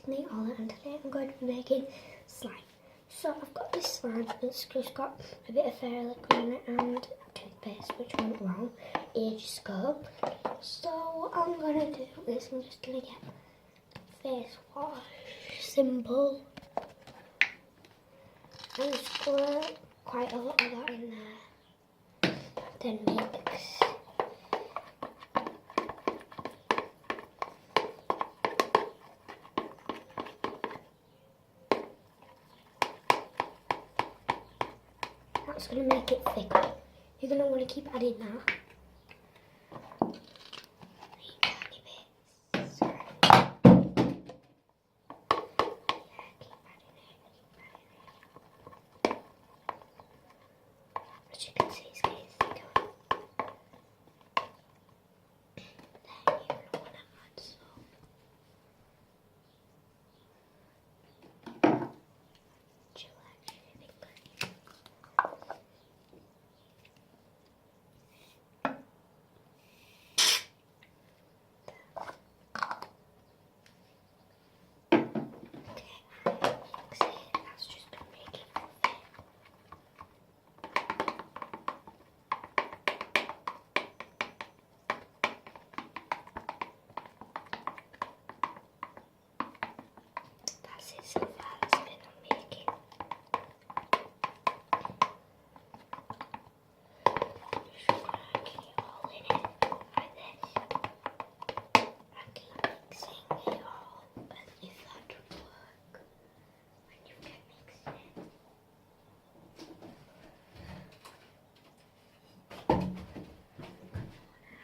it's me Ola, and today I'm going to be making slime. So I've got this slime, it's just got a bit of fairy liquid in it and toothpaste which went wrong ages ago. So I'm going to do this, I'm just going to get face wash, simple. I'm just going to quite a lot of that in there. Then mix. That's going to make it thicker. You're going to want to keep adding that. Tiny bits. As you can see, it's getting thicker. Then you're going to want to add some Gillette shaving cream. That's just going to make it fluffy. That's it so far, that's a bit I'm making. Just gonna get it all in it like this. And keep mixing it all. And if that doesn't work, when you get mixing it,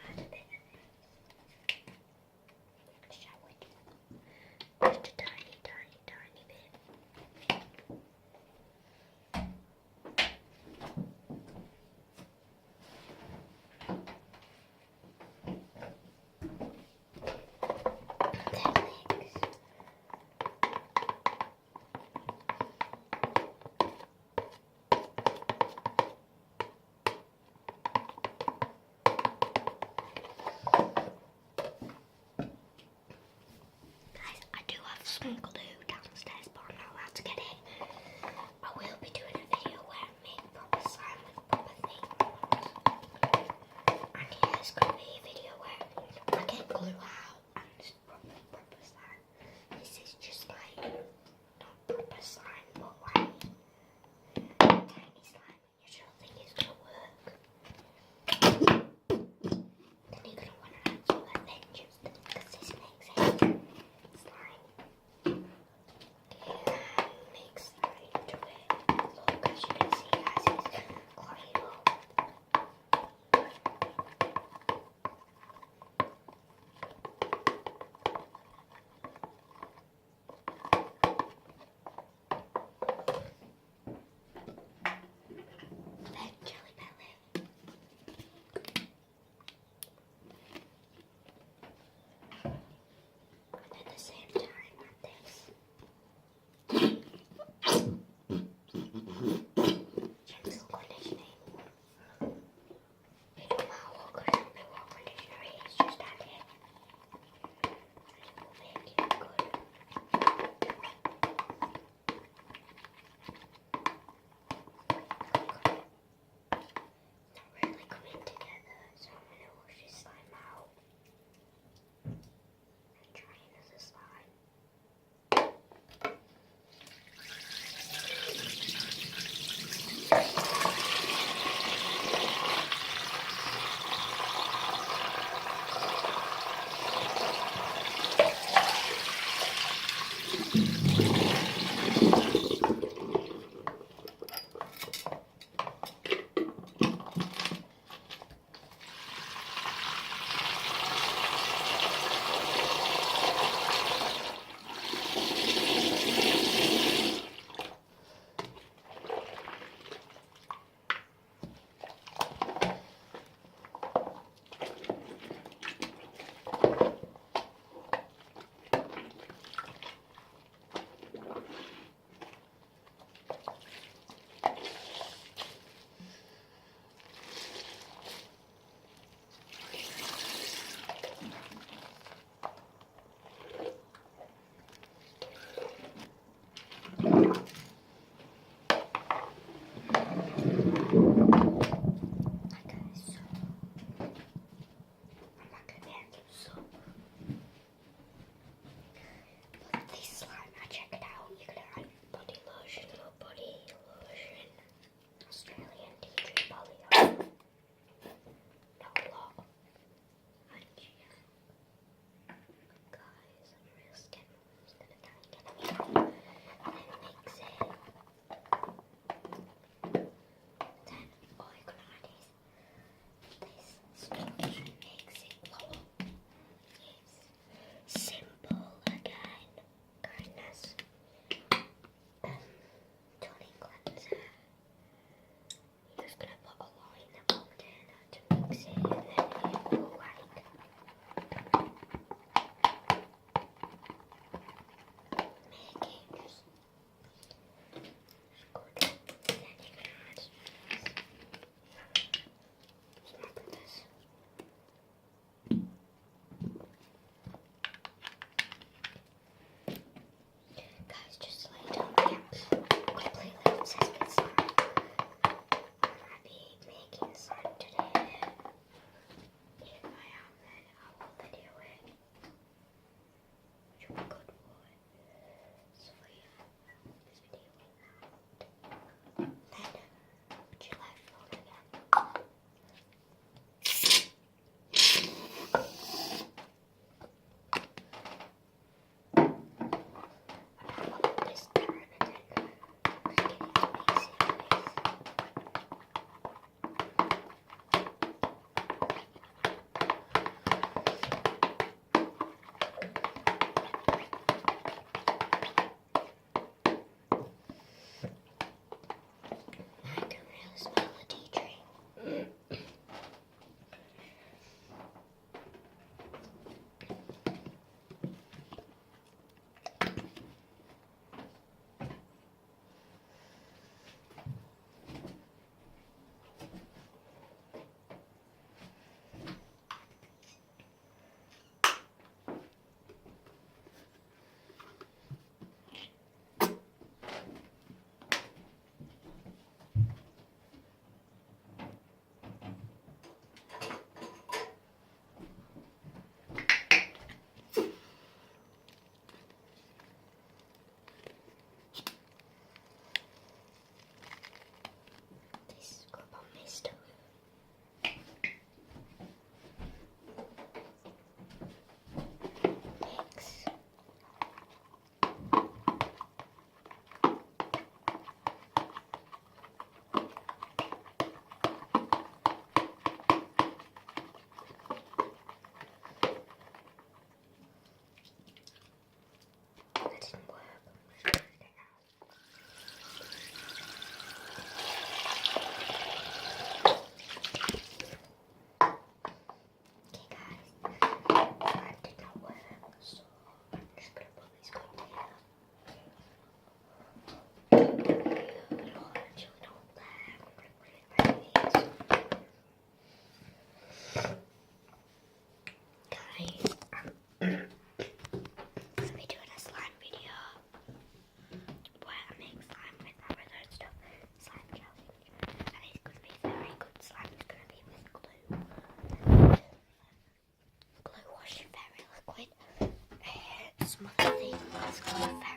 add a bit of this. Shall we? Just a tiny, tiny, tiny bit. Then mix. Guys, I do have some glue downstairs, but I'm not allowed to get it. I will be doing a video where I make proper slime with proper things. And yeah, it's going to be a video where I get glue out and it's proper slime. This is just like, not proper slime, but like tiny slime. You don't think it's going to work. Then you're going to want to add some adventures because this makes it slime. got a